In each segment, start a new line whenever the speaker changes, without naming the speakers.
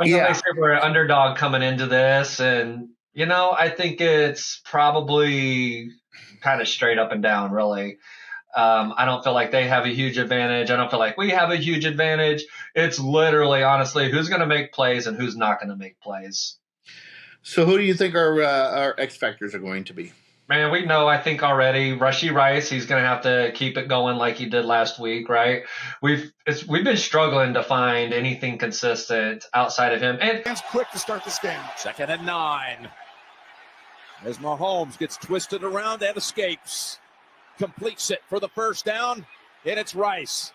I know they say we're an underdog coming into this, and I think it's probably kind of straight up and down, really. I don't feel like they have a huge advantage. I don't feel like we have a huge advantage. It's literally, honestly, who's going to make plays and who's not going to make plays.
So who do you think our X factors are going to be?
Man, we know, I think already, Rushy Rice, he's going to have to keep it going like he did last week, right? We've been struggling to find anything consistent outside of him. And
it's quick to start this game.
2nd and 9. As Mahomes gets twisted around and escapes. Completes it for the first down, and it's Rice.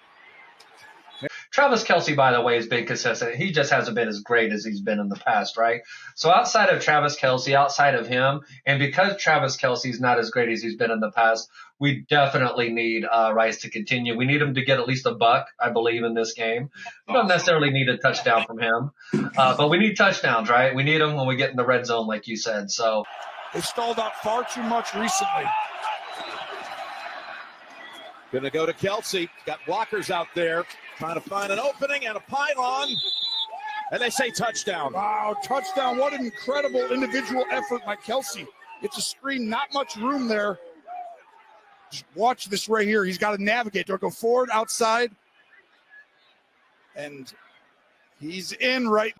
Travis Kelce, by the way, has been consistent. He just hasn't been as great as he's been in the past, right? So outside of Travis Kelce, outside of him, and because Travis Kelce's not as great as he's been in the past, we definitely need Rice to continue. We need him to get at least a buck, I believe, in this game. We don't necessarily need a touchdown from him, but we need touchdowns, right? We need them when we get in the red zone, like you said. So
they stalled out far too much recently.
Going to go to Kelce. Got blockers out there. Trying to find an opening and a pylon. And they say touchdown.
Wow, touchdown. What an incredible individual effort by Kelce. It's a screen, not much room there. Just watch this right here. He's got to navigate. Do I go forward, outside? And he's in right.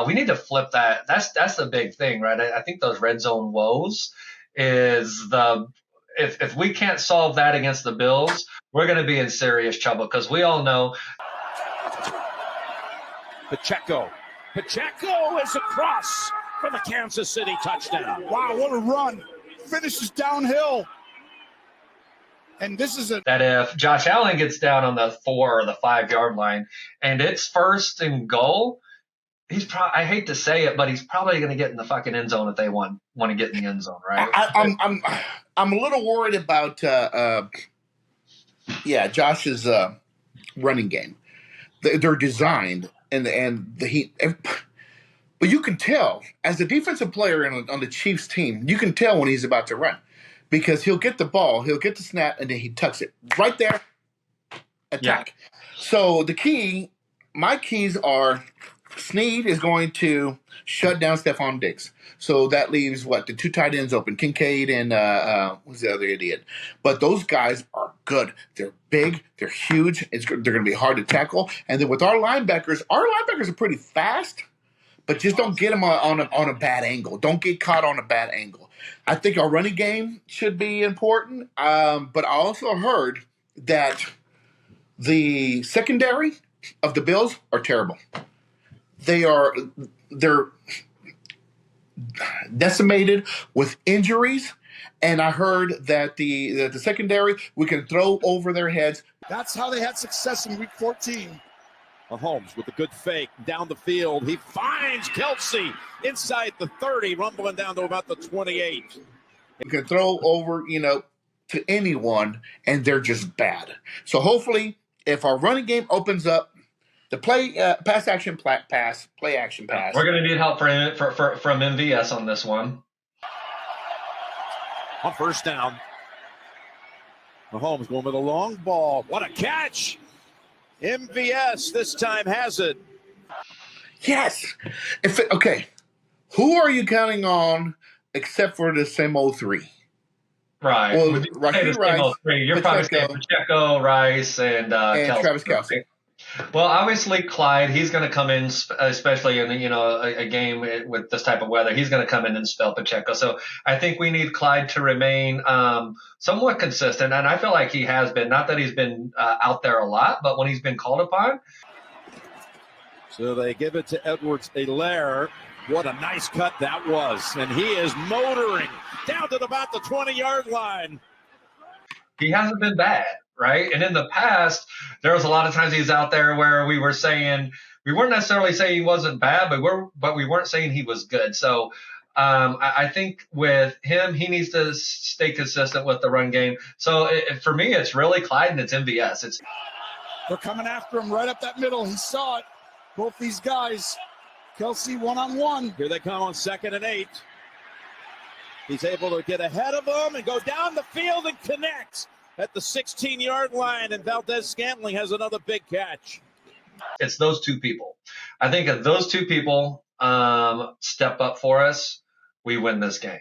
We need to flip that. That's the big thing, right? I think those red zone woes is if we can't solve that against the Bills, we're going to be in serious trouble because we all know.
Pacheco is across for the Kansas City touchdown.
Wow, what a run. Finishes downhill. And this is
that if Josh Allen gets down on the 4 or the 5 yard line and it's 1st and goal, I hate to say it, but he's probably going to get in the fucking end zone if they want to get in the end zone, right?
I'm a little worried about Josh's running game. They're designed but you can tell as a defensive player on the Chiefs team, you can tell when he's about to run because he'll get the ball, he'll get the snap, and then he tucks it right there. Attack. Yeah. So my keys are. Snead is going to shut down Stephon Diggs. So that leaves, the 2 tight ends open, Kincaid and who's the other idiot? But those guys are good. They're big. They're huge. They're going to be hard to tackle. And then with our linebackers are pretty fast, but just don't get them on a bad angle. Don't get caught on a bad angle. I think our running game should be important. But I also heard that the secondary of the Bills are terrible. They're decimated with injuries, and I heard that the secondary, we can throw over their heads.
That's how they had success in Week 14.
Mahomes with a good fake down the field. He finds Kelce inside the 30, rumbling down to about the 28.
You can throw over, to anyone, and they're just bad. So hopefully, if our running game opens up, the play action pass.
We're going to need help from MVS on this one.
On 1st down, Mahomes going with a long ball. What a catch! MVS this time has it.
Yes. Who are you counting on except for the same old 3?
Right.
Well,
You're probably saying Pacheco, Rice, and Kelce.
Travis Kelce.
Well, obviously Clyde, he's going to come in, especially in a game with this type of weather. He's going to come in and spell Pacheco. So I think we need Clyde to remain somewhat consistent, and I feel like he has been. Not that he's been out there a lot, but when he's been called upon.
So they give it to Edwards-Helaire. What a nice cut that was, and he is motoring down to about the 20-yard line.
He hasn't been bad. Right. And in the past, there was a lot of times he's out there where we weren't necessarily saying he wasn't bad, but we weren't saying he was good. So I think with him, he needs to stay consistent with the run game. So for me, it's really Clyde and it's MVS.
They're coming after him right up that middle. He saw it. Both these guys, Kelce one-on-one.
Here they come on 2nd and 8. He's able to get ahead of them and go down the field and connect at the 16-yard line, and Valdez Scantling has another big catch.
It's those two people. I think if those two people step up for us, we win this game.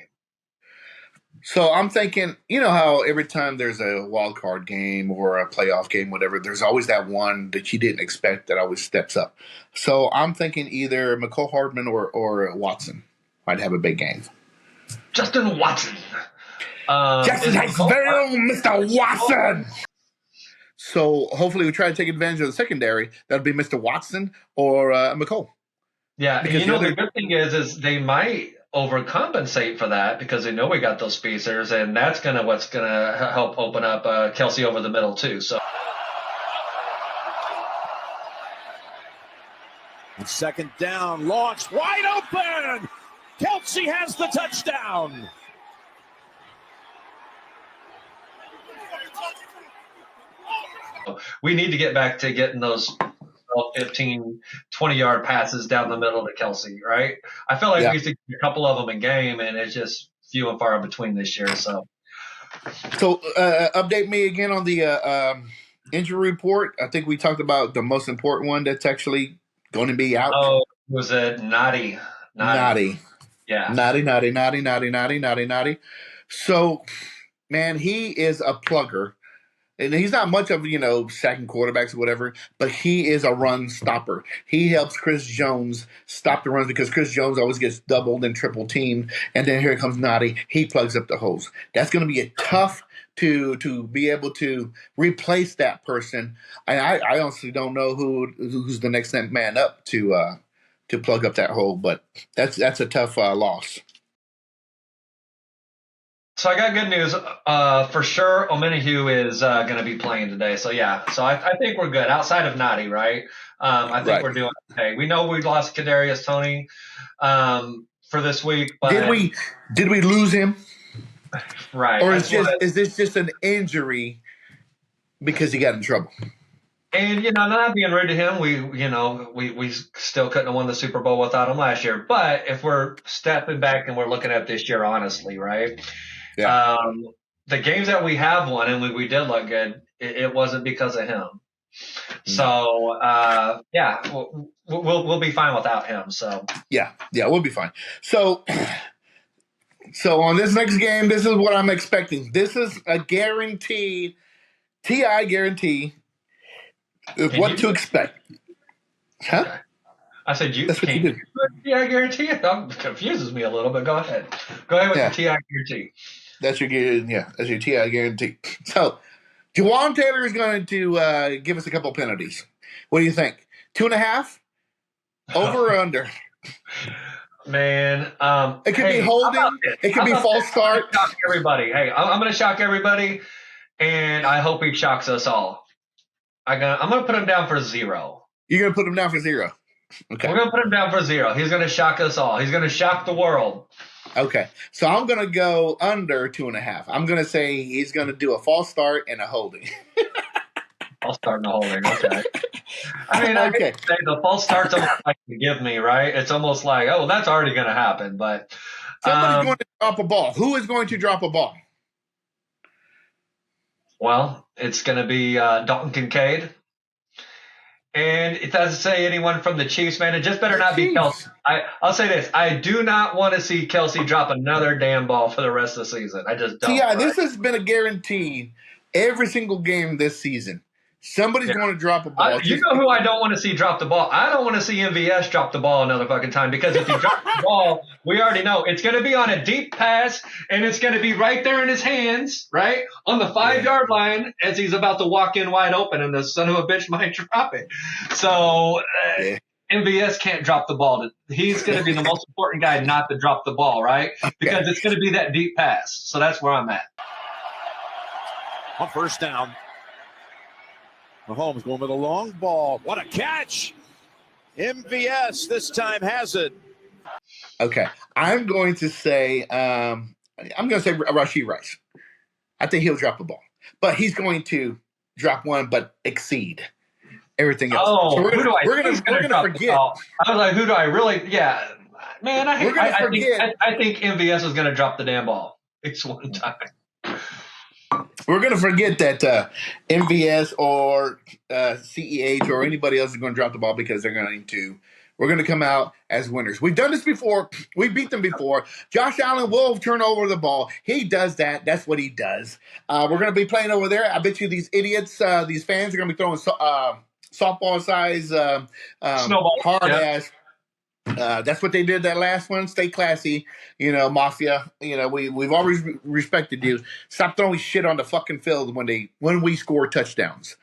So I'm thinking, you know how every time there's a wild card game or a playoff game, whatever, there's always that one that you didn't expect that always steps up. So I'm thinking either McCole Hardman or Watson might have a big game.
Justin Watson.
Jackson Heights' very own Mr. Watson. So hopefully we try to take advantage of the secondary. That'll be Mr. Watson or McCole.
Yeah, because the good thing is they might overcompensate for that because they know we got those spacers, and that's what's gonna help open up Kelsey over the middle too. So.
And second down, launch wide open. Kelsey has the touchdown.
We need to get back to getting those 15, 20-yard passes down the middle to Kelsey, right? I feel like we used to get a couple of them a game, and it's just few and far in between this year. So
update me again on the injury report. I think we talked about the most important one that's actually going to be out.
Oh, was it Naughty? Yeah.
Naughty. So, man, he is a plugger. And he's not much of, sacking quarterbacks or whatever, but he is a run stopper. He helps Chris Jones stop the runs because Chris Jones always gets doubled and triple teamed. And then here comes Naughty. He plugs up the holes. That's going to be tough to be able to replace that person. And I honestly don't know who's the next man up to plug up that hole, but that's a tough loss.
So I got good news. For sure, Omenihu is going to be playing today. So, yeah. So I think we're good. Outside of Naughty, right? I think we're doing okay. We know we lost Kadarius Toney for this week. But
Did we lose him?
Right.
Or is this just an injury because he got in trouble?
And, not being rude to him, we still couldn't have won the Super Bowl without him last year. But if we're stepping back and we're looking at this year honestly, right?
Yeah.
The games that we have won and we did look good, it wasn't because of him. So, we'll be fine without him. So
yeah, we'll be fine. So on this next game, this is what I'm expecting. This is a guaranteed TI guarantee of what to expect. Huh?
Okay. I said
That's what you do.
TI guarantee? It confuses me a little, but go ahead. Go ahead with the TI guarantee.
That's your TI guarantee. So, Juwan Taylor is going to give us a couple penalties. What do you think? 2.5? Over or under?
Man,
it could be holding. It could be false start.
Shock everybody. Hey, I'm going to shock everybody, and I hope he shocks us all. I'm going to put him down for 0.
You're going to put him down for 0. Okay.
We're going to put him down for 0. He's going to shock us all. He's going to shock the world.
Okay. So I'm going to go under 2.5. I'm going to say he's going to do a false start and a holding.
False start and a holding. Okay. I mean, I say the false start's almost like to give me, right? It's almost like, oh, that's already going to happen. But
somebody's going to drop a ball. Who is going to drop a ball?
Well, it's going to be Dalton Kincaid. And it doesn't say anyone from the Chiefs, man. It just better not be Kelsey. I'll say this. I do not want to see Kelsey drop another damn ball for the rest of the season. I just don't.
Yeah, this has been a guarantee every single game this season. Somebody's going to drop a ball.
You know who I don't want to see drop the ball? I don't want to see MVS drop the ball another fucking time because if he drops the ball, we already know it's going to be on a deep pass and it's going to be right there in his hands, right? On the 5-yard line as he's about to walk in wide open and the son of a bitch might drop it. So MVS can't drop the ball. He's going to be the most important guy not to drop the ball, right? Because it's going to be that deep pass. So that's where I'm at.
On first down. Mahomes going with a long ball. What a catch. MVS this time has it.
Okay. I'm going to say Rashee Rice. I think he'll drop a ball. But he's going to drop one but exceed everything else.
Oh,
so we're going to forget.
I was like, who do I really – yeah. Man, I think MVS is going to drop the damn ball. It's one time.
We're going to forget that MVS or CEH or anybody else is going to drop the ball because they're going to. We're going to come out as winners. We've done this before. We beat them before. Josh Allen will turn over the ball. He does that. That's what he does. We're going to be playing over there. I bet you these idiots, these fans are going to be throwing softball size, hard ass. That's what they did that last one. Stay classy, Mafia. We've always respected you. Stop throwing shit on the fucking field when we score touchdowns.